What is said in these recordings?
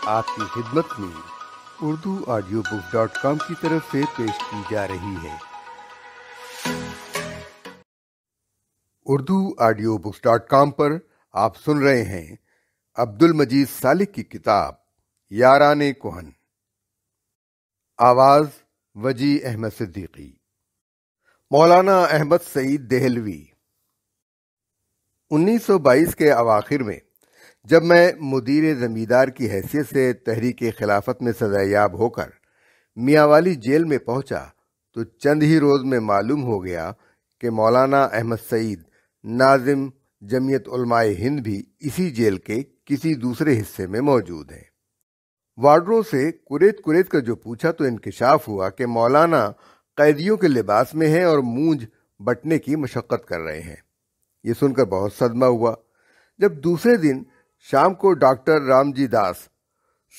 آپ کی خدمت میں اردو آڈیو بک.com کی طرف سے پیش کی جا رہی ہے۔ اردو آڈیو بک.com پر آپ سن رہے ہیں عبد المجید سالک کی کتاب یاران کہن، آواز وجی احمد صدیقی۔ مولانا احمد سعید دہلوی۔ 1922 کے اواخر میں جب میں مدیر زمیندار کی حیثیت سے تحریک خلافت میں سزایاب ہو کر میاں والی جیل میں پہنچا تو چند ہی روز میں معلوم ہو گیا کہ مولانا احمد سعید ناظم جمعیت علماء ہند بھی اسی جیل کے کسی دوسرے حصے میں موجود ہیں۔ وارڈروں سے کریت کر جو پوچھا تو انکشاف ہوا کہ مولانا قیدیوں کے لباس میں ہیں اور مونجھ بٹنے کی مشقت کر رہے ہیں۔ یہ سن کر بہت صدمہ ہوا۔ جب دوسرے دن شام کو ڈاکٹر رام جی داس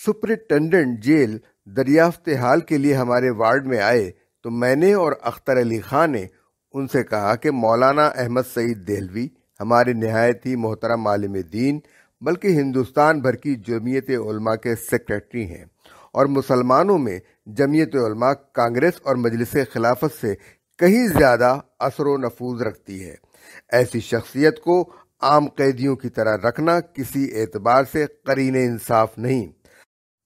سپرنٹینڈنٹ جیل دریافت حال کے لیے ہمارے وارڈ میں آئے تو میں نے اور اختر علی خان نے ان سے کہا کہ مولانا احمد سعید دہلوی ہمارے نہایت ہی محترم عالم دین بلکہ ہندوستان بھر کی جمعیت علماء کے سیکریٹری ہیں اور مسلمانوں میں جمعیت علماء کانگریس اور مجلس خلافت سے کہیں زیادہ اثر و نفوذ رکھتی ہے۔ ایسی شخصیت کو عام قیدیوں کی طرح رکھنا کسی اعتبار سے قرین انصاف نہیں۔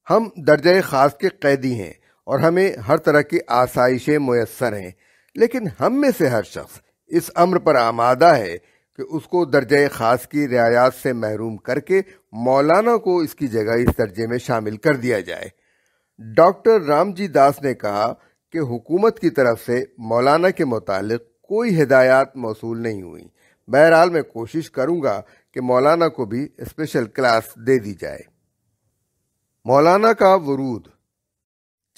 ہم درجہ خاص کے قیدی ہیں اور ہمیں ہر طرح کی آسائشیں میسر ہیں، لیکن ہم میں سے ہر شخص اس امر پر آمادہ ہے کہ اس کو درجہ خاص کی رعایات سے محروم کر کے مولانا کو اس کی جگہ اس درجے میں شامل کر دیا جائے۔ ڈاکٹر رام جی داس نے کہا کہ حکومت کی طرف سے مولانا کے متعلق کوئی ہدایات موصول نہیں ہوئی۔ بہرحال میں کوشش کروں گا کہ مولانا کو بھی اسپیشل کلاس دے دی جائے۔ مولانا کا ورود۔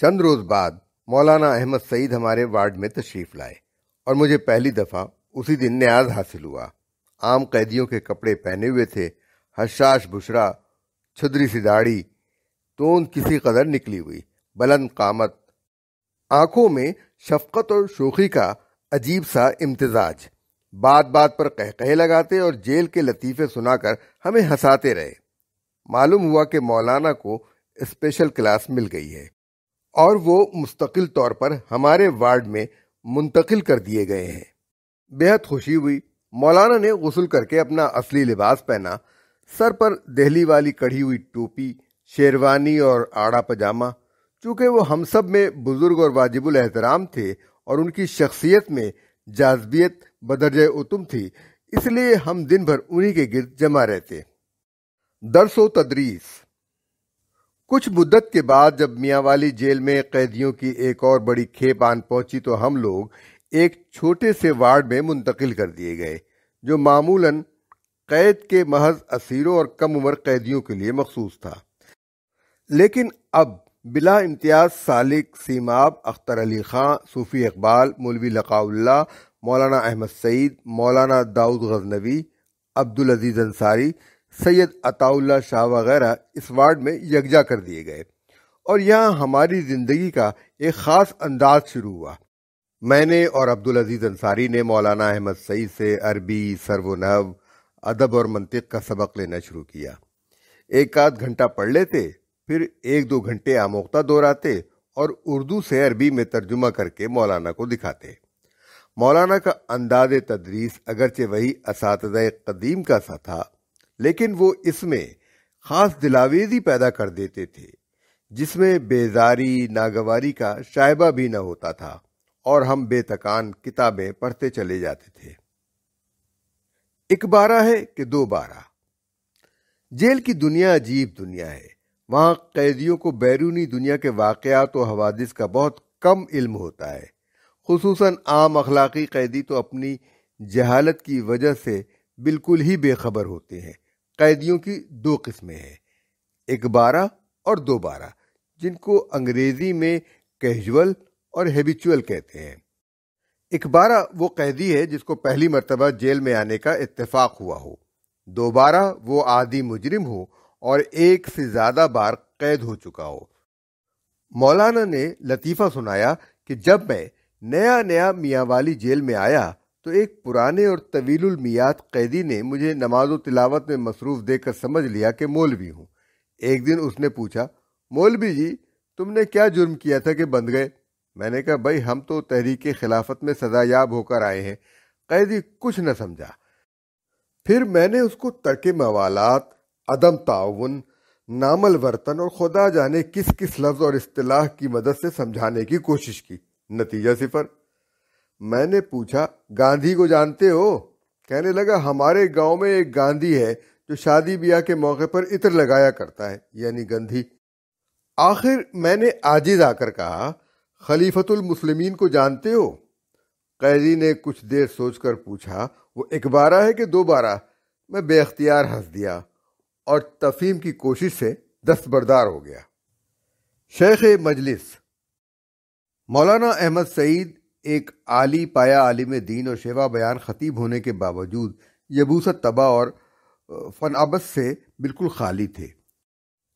چند روز بعد مولانا احمد سعید ہمارے وارڈ میں تشریف لائے اور مجھے پہلی دفعہ اسی دن نیاز حاصل ہوا۔ عام قیدیوں کے کپڑے پہنے ہوئے تھے، حشاش بشرا، چھدری سی داڑھی، توند کسی قدر نکلی ہوئی، بلند قامت، آنکھوں میں شفقت اور شوخی کا عجیب سا امتزاج۔ بات بات پر قہقہے لگاتے اور جیل کے لطیفے سنا کر ہمیں ہنساتے رہے۔ معلوم ہوا کہ مولانا کو اسپیشل کلاس مل گئی ہے اور وہ مستقل طور پر ہمارے وارڈ میں منتقل کر دیے گئے ہیں۔ بہت خوشی ہوئی۔ مولانا نے غسل کر کے اپنا اصلی لباس پہنا، سر پر دہلی والی کڑھی ہوئی ٹوپی، شیروانی اور آڑا پاجامہ۔ چونکہ وہ ہم سب میں بزرگ اور واجب الاحترام تھے اور ان کی شخصیت میں جاذبیت بدرجہ اتم تھی، اس لیے ہم دن بھر انہی کے گرد جمع رہتے۔ درس و تدریس۔ کچھ مدت کے بعد جب میاں والی جیل میں قیدیوں کی ایک اور بڑی کھیپ آن پہنچی تو ہم لوگ ایک چھوٹے سے وارڈ میں منتقل کر دیے گئے جو معمولاً قید کے محض اسیروں اور کم عمر قیدیوں کے لیے مخصوص تھا۔ لیکن اب بلا امتیاز سالک، سیماب، اختر علی خان، صوفی اقبال، مولوی لقاء اللہ، مولانا احمد سعید، مولانا داؤد غزنوی، عبدالعزیز انصاری، سید عطا اللہ شاہ وغیرہ اس وارڈ میں یکجا کر دیے گئے اور یہاں ہماری زندگی کا ایک خاص انداز شروع ہوا۔ میں نے اور عبدالعزیز انصاری نے مولانا احمد سعید سے عربی، سرو و نحو، ادب اور منطق کا سبق لینا شروع کیا۔ ایک آدھ گھنٹہ پڑھ لیتے، پھر ایک دو گھنٹے آموختہ دہراتے اور اردو سے عربی میں ترجمہ کر کے مولانا کو دکھاتے۔ مولانا کا انداز تدریس اگرچہ وہی اساتذہ قدیم کا سا تھا، لیکن وہ اس میں خاص دلاویزی پیدا کر دیتے تھے جس میں بیزاری، ناگواری کا شائبہ بھی نہ ہوتا تھا اور ہم بے تکان کتابیں پڑھتے چلے جاتے تھے۔ ایک بارہ ہے کہ دو بارہ۔ جیل کی دنیا عجیب دنیا ہے۔ وہاں قیدیوں کو بیرونی دنیا کے واقعات و حوادث کا بہت کم علم ہوتا ہے۔ خصوصاً عام اخلاقی قیدی تو اپنی جہالت کی وجہ سے بالکل ہی بے خبر ہوتے ہیں۔ قیدیوں کی دو قسمیں ہیں، ایک بارہ اور دو بارہ، جن کو انگریزی میں کیجول اور ہیبیچول کہتے ہیں۔ ایک بارہ وہ قیدی ہے جس کو پہلی مرتبہ جیل میں آنے کا اتفاق ہوا ہو، دو بارہ وہ عادی مجرم ہو اور ایک سے زیادہ بار قید ہو چکا ہو۔ مولانا نے لطیفہ سنایا کہ جب میں نیا میاں والی جیل میں آیا تو ایک پرانے اور طویل المیعاد قیدی نے مجھے نماز و تلاوت میں مصروف دیکھ کر سمجھ لیا کہ مولوی ہوں۔ ایک دن اس نے پوچھا، مولوی جی تم نے کیا جرم کیا تھا کہ بند گئے؟ میں نے کہا، بھائی ہم تو تحریک خلافت میں سزا یاب ہو کر آئے ہیں۔ قیدی کچھ نہ سمجھا۔ پھر میں نے اس کو ترک موالات، عدم تعاون، نام الوطن اور خدا جانے کس کس لفظ اور اصطلاح کی مدد سے سمجھانے کی کوشش کی، نتیجہ صفر۔ میں نے پوچھا، گاندھی کو جانتے ہو؟ کہنے لگا، ہمارے گاؤں میں ایک گاندھی ہے جو شادی بیاہ کے موقع پر عطر لگایا کرتا ہے، یعنی گندھی۔ آخر میں نے عاجز آ کر کہا، خلیفۃ المسلمین کو جانتے ہو؟ قیدی نے کچھ دیر سوچ کر پوچھا، وہ ایک بارہ ہے کہ دو بارہ؟ میں بے اختیار ہنس دیا اور تفہیم کی کوشش سے دستبردار ہو گیا۔ شیخ مجلس مولانا احمد سعید ایک عالی پایا عالم دین اور شیوا بیان خطیب ہونے کے باوجود یبوست طبع اور فنعبث سے بالکل خالی تھے،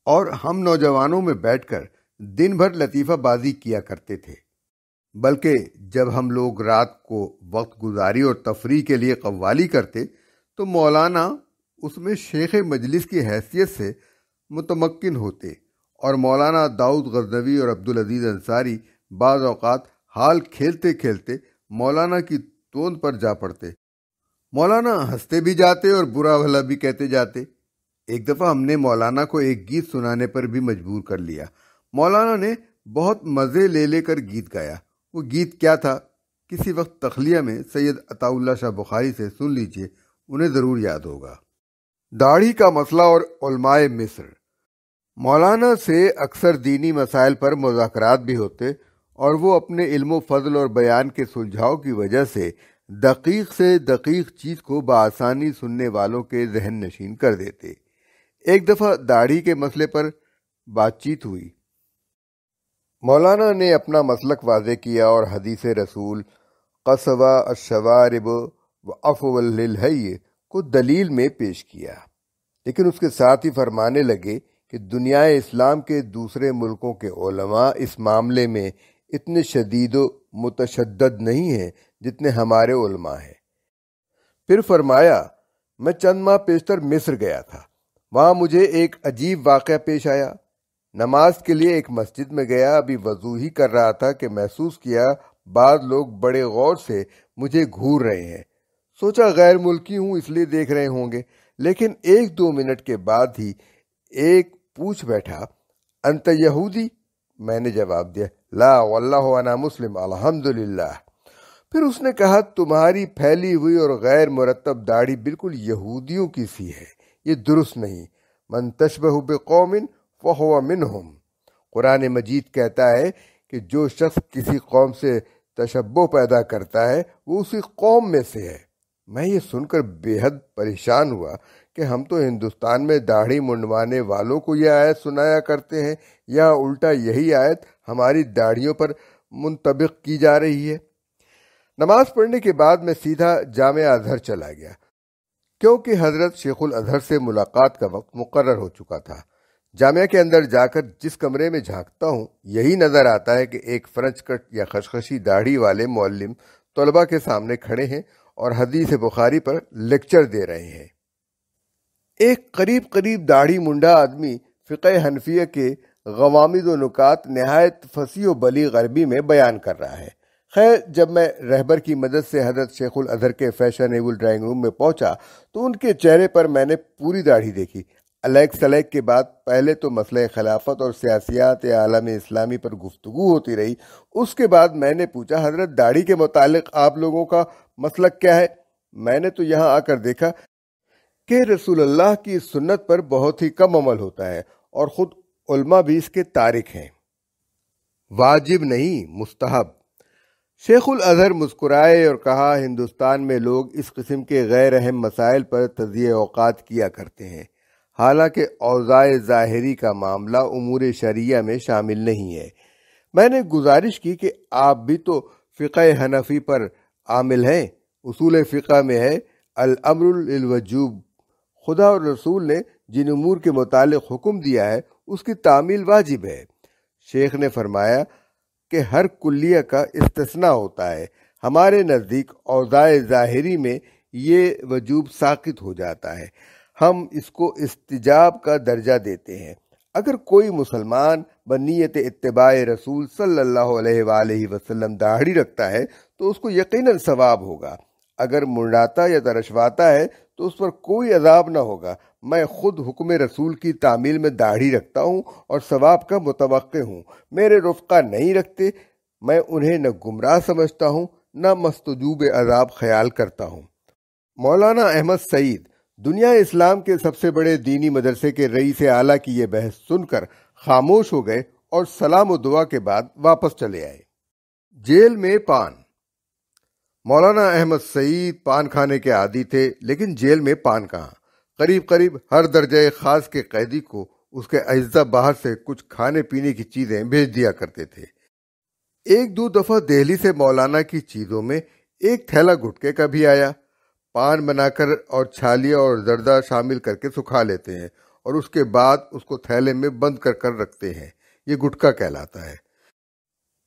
اور ہم نوجوانوں میں بیٹھ کر دن بھر لطیفہ بازی کیا کرتے تھے۔ بلکہ جب ہم لوگ رات کو وقت گزاری اور تفریح کے لیے قوالی کرتے تو مولانا اس میں شیخ مجلس کی حیثیت سے متمکن ہوتے، اور مولانا داؤد غزنوی اور عبدالعزیز انصاری بعض اوقات حال کھیلتے کھیلتے مولانا کی توند پر جا پڑتے۔ مولانا ہنستے بھی جاتے اور برا بھلا بھی کہتے جاتے۔ ایک دفعہ ہم نے مولانا کو ایک گیت سنانے پر بھی مجبور کر لیا۔ مولانا نے بہت مزے لے لے کر گیت گایا۔ وہ گیت کیا تھا کسی وقت تخلیہ میں سید عطا اللہ شاہ بخاری سے سن لیجئے، انہیں ضرور یاد ہوگا۔ داڑھی کا مسئلہ اور علماء مصر۔ مولانا سے اکثر دینی مسائل پر مذاکرات بھی ہوتے، اور وہ اپنے علم و فضل اور بیان کے سلجھاؤ کی وجہ سے دقیق سے دقیق چیز کو بآسانی سننے والوں کے ذہن نشین کر دیتے۔ ایک دفعہ داڑھی کے مسئلے پر بات چیت ہوئی۔ مولانا نے اپنا مسلک واضح کیا اور حدیث رسول قصوى الشوارب وعفو للحی کو دلیل میں پیش کیا، لیکن اس کے ساتھ ہی فرمانے لگے کہ دنیا اسلام کے دوسرے ملکوں کے علماء اس معاملے میں اتنے شدید و متشدد نہیں ہیں جتنے ہمارے علماء ہیں۔ پھر فرمایا، میں چند ماہ پیشتر مصر گیا تھا، وہاں مجھے ایک عجیب واقعہ پیش آیا۔ نماز کے لیے ایک مسجد میں گیا، ابھی وضو ہی کر رہا تھا کہ محسوس کیا بعض لوگ بڑے غور سے مجھے گھور رہے ہیں۔ سوچا غیر ملکی ہوں اس لیے دیکھ رہے ہوں گے، لیکن ایک دو منٹ کے بعد ہی ایک پوچھ بیٹھا، انت یہودی؟ میں نے جواب دیا، لا واللہ انا مسلم الحمدللہ۔ پھر اس نے کہا، تمہاری پھیلی ہوئی اور غیر مرتب داڑھی بالکل یہودیوں کی سی ہے، یہ درست نہیں۔ من تشبہ بقوم فہو منہم۔ قرآن مجید کہتا ہے کہ جو شخص کسی قوم سے تشبہ پیدا کرتا ہے وہ اسی قوم میں سے ہے۔ میں یہ سن کر بے حد پریشان ہوا کہ ہم تو ہندوستان میں داڑھی منڈوانے والوں کو یہ آیت سنایا کرتے ہیں، یا الٹا یہی آیت ہماری داڑھیوں پر منطبق کی جا رہی ہے۔ نماز پڑھنے کے بعد میں سیدھا جامعہ ازہر چلا گیا، کیونکہ حضرت شیخ الازہر سے ملاقات کا وقت مقرر ہو چکا تھا۔ جامعہ کے اندر جا کر جس کمرے میں جھانکتا ہوں، یہی نظر آتا ہے کہ ایک فرنچ کٹ یا خشخشی داڑھی والے معلم طلباء کے سامنے کھڑے ہیں اور حدیث بخاری پر لیکچر دے رہے ہیں۔ ایک قریب داڑھی منڈا آدمی فقہ حنفیہ کے غوامض و نکات نہایت فصیح و بلیغ عربی میں بیان کر رہا ہے۔ خیر، جب میں رہبر کی مدد سے حضرت شیخ الازہر کے فیشنیبل ڈرائنگ روم میں پہنچا تو ان کے چہرے پر میں نے پوری داڑھی دیکھی۔ الیک سلیک کے بعد پہلے تو مسئلہ خلافت اور سیاسیات عالم اسلامی پر گفتگو ہوتی رہی۔ اس کے بعد میں نے پوچھا، حضرت داڑھی کے متعلق آپ لوگوں کا مسلک کیا ہے؟ میں نے تو یہاں آ کر دیکھا کہ رسول اللہ کی سنت پر بہت ہی کم عمل ہوتا ہے، اور خود علماء بھی اس کے تارک ہیں۔ واجب نہیں، مستحب۔ شیخ الازہر مسکرائے اور کہا، ہندوستان میں لوگ اس قسم کے غیر اہم مسائل پر تضییع اوقات کیا کرتے ہیں، حالانکہ اوضاع ظاہری کا معاملہ امور شرعیہ میں شامل نہیں ہے۔ میں نے گزارش کی کہ آپ بھی تو فقہ حنفی پر عامل ہیں، اصول فقہ میں ہے الامر للوجوب، خدا اور رسول نے جن امور کے متعلق حکم دیا ہے اس کی تعمیل واجب ہے۔ شیخ نے فرمایا کہ ہر کلیہ کا استثناء ہوتا ہے، ہمارے نزدیک اوضاع ظاہری میں یہ وجوب ساقط ہو جاتا ہے، ہم اس کو استجاب کا درجہ دیتے ہیں۔ اگر کوئی مسلمان بنیت اتباع رسول صلی اللہ علیہ وآلہ وسلم داڑھی رکھتا ہے تو اس کو یقیناً ثواب ہوگا، اگر منڈاتا یا ترشواتا ہے تو اس پر کوئی عذاب نہ ہوگا۔ میں خود حکم رسول کی تعمیل میں داڑھی رکھتا ہوں اور ثواب کا متوقع ہوں۔ میرے رفقا نہیں رکھتے، میں انہیں نہ گمراہ سمجھتا ہوں نہ مستوجب عذاب خیال کرتا ہوں۔ مولانا احمد سعید دنیا اسلام کے سب سے بڑے دینی مدرسے کے رئیس اعلیٰ کی یہ بحث سن کر خاموش ہو گئے اور سلام و دعا کے بعد واپس چلے آئے۔ جیل میں پان۔ مولانا احمد سعید پان کھانے کے عادی تھے، لیکن جیل میں پان کہاں؟ قریب ہر درجہ خاص کے قیدی کو اس کے اعزا باہر سے کچھ کھانے پینے کی چیزیں بھیج دیا کرتے تھے۔ ایک دو دفعہ دہلی سے مولانا کی چیزوں میں ایک تھیلا گٹکے کا بھی آیا۔ پان بنا کر اور چھالیاں اور زردہ شامل کر کے سکھا لیتے ہیں اور اس کے بعد اس کو تھیلے میں بند کر رکھتے ہیں، یہ گٹکا کہلاتا ہے،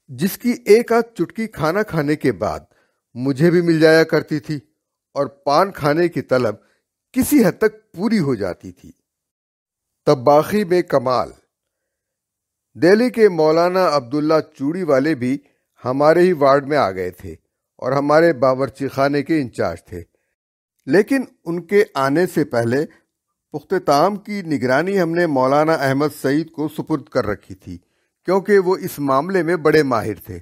جس کی ایک آدھ چٹکی کھانا کھانے کے بعد مجھے بھی مل جایا کرتی تھی اور پان کھانے کی طلب کسی حد تک پوری ہو جاتی تھی۔ طباخی میں کمال۔ دہلی کے مولانا عبداللہ چوڑی والے بھی ہمارے ہی وارڈ میں آ گئے تھے اور ہمارے باورچی خانے کے انچارج تھے، لیکن ان کے آنے سے پہلے پختہ طعام کی نگرانی ہم نے مولانا احمد سعید کو سپرد کر رکھی تھی، کیونکہ وہ اس معاملے میں بڑے ماہر تھے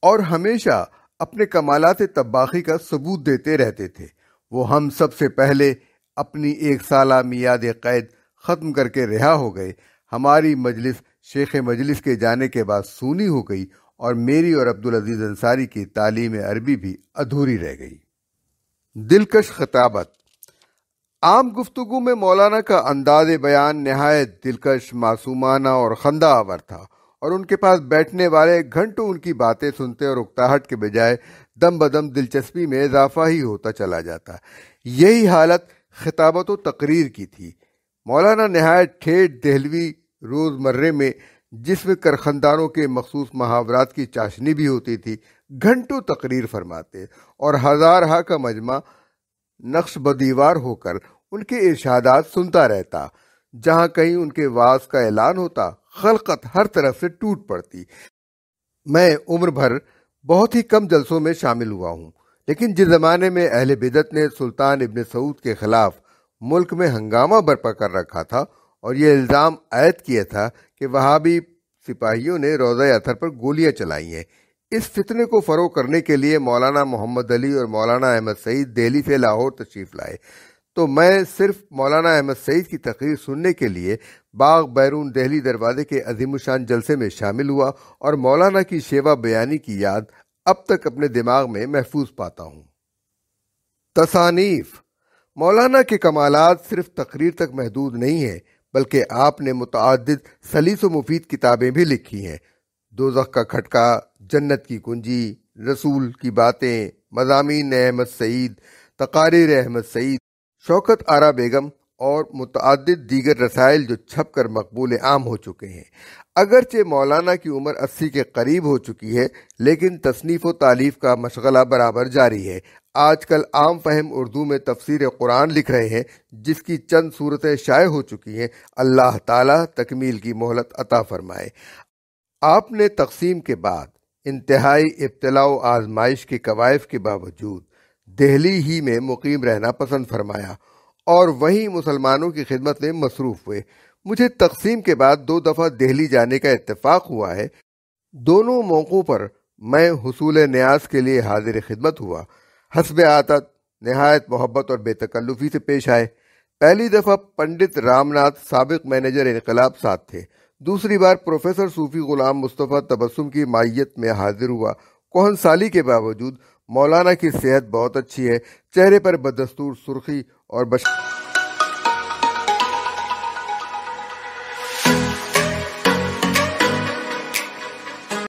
اور ہمیشہ اپنے کمالات طباخی کا ثبوت دیتے رہتے تھے۔ وہ ہم سب سے پہلے اپنی 1 سالہ میعاد قید ختم کر کے رہا ہو گئے۔ ہماری مجلس شیخ مجلس کے جانے کے بعد سونی ہو گئی اور میری اور عبدالعزیز انصاری کی تعلیم عربی بھی ادھوری رہ گئی۔ دلکش خطابت۔ عام گفتگو میں مولانا کا انداز بیان نہایت دلکش، معصومانہ اور خندہ آور تھا، اور ان کے پاس بیٹھنے والے گھنٹوں ان کی باتیں سنتے اور اکتاہٹ کے بجائے دم بدم دلچسپی میں اضافہ ہی ہوتا چلا جاتا۔ یہی حالت خطابت و تقریر کی تھی۔ مولانا نہایت ٹھیٹھ دہلوی روز مرے میں، جس میں کارخاندانوں کے مخصوص محاورات کی چاشنی بھی ہوتی تھی، گھنٹوں تقریر فرماتے اور ہزارہا کا مجمع نقش بدیوار ہو کر ان کے ارشادات سنتا رہتا۔ جہاں کہیں ان کے وعظ کا اعلان ہوتا، خلقت ہر طرف سے ٹوٹ پڑتی۔ میں عمر بھر بہت ہی کم جلسوں میں شامل ہوا ہوں، لیکن جس زمانے میں اہل بدعت نے سلطان ابن سعود کے خلاف ملک میں ہنگامہ برپا کر رکھا تھا اور یہ الزام عائد کیا تھا کہ وہابی سپاہیوں نے روضہ اطہر پر گولیاں چلائی ہیں، اس فتنے کو فروغ کرنے کے لیے مولانا محمد علی اور مولانا احمد سعید دہلی سے لاہور تشریف لائے، تو میں صرف مولانا احمد سعید کی تقریر سننے کے لیے باغ بیرون دہلی دروازے کے عظیم الشان جلسے میں شامل ہوا اور مولانا کی شیوا بیانی کی یاد اب تک اپنے دماغ میں محفوظ پاتا ہوں۔ تصانیف۔ مولانا کے کمالات صرف تقریر تک محدود نہیں ہیں، بلکہ آپ نے متعدد سلیس و مفید کتابیں بھی لکھی ہیں۔ دوزخ کا کھٹکا، جنت کی کنجی، رسول کی باتیں، مضامین احمد سعید، تقاریر احمد سعید، شوکت آرا بیگم اور متعدد دیگر رسائل جو چھپ کر مقبول عام ہو چکے ہیں۔ اگرچہ مولانا کی عمر 80 کے قریب ہو چکی ہے، لیکن تصنیف و تالیف کا مشغلہ برابر جاری ہے۔ آج کل عام فہم اردو میں تفسیر قرآن لکھ رہے ہیں، جس کی چند صورتیں شائع ہو چکی ہیں۔ اللہ تعالیٰ تکمیل کی مہلت عطا فرمائے۔ آپ نے تقسیم کے بعد انتہائی ابتلاء و آزمائش کے کوائف کے باوجود دہلی ہی میں مقیم رہنا پسند فرمایا اور وہیں مسلمانوں کی خدمت میں مصروف ہوئے۔ مجھے تقسیم کے بعد 2 دفعہ دہلی جانے کا اتفاق ہوا ہے۔ دونوں موقعوں پر میں حصول نیاز کے لیے حاضر خدمت ہوا۔ حسب عادت نہایت محبت اور بے تکلفی سے پیش آئے۔ پہلی دفعہ پنڈت رام ناتھ سابق مینیجر انقلاب ساتھ تھے، دوسری بار پروفیسر صوفی غلام مصطفیٰ تبسم کی مائیت میں حاضر ہوا۔ کہن سالی کے باوجود مولانا کی صحت بہت اچھی ہے، چہرے پر بدستور سرخی اور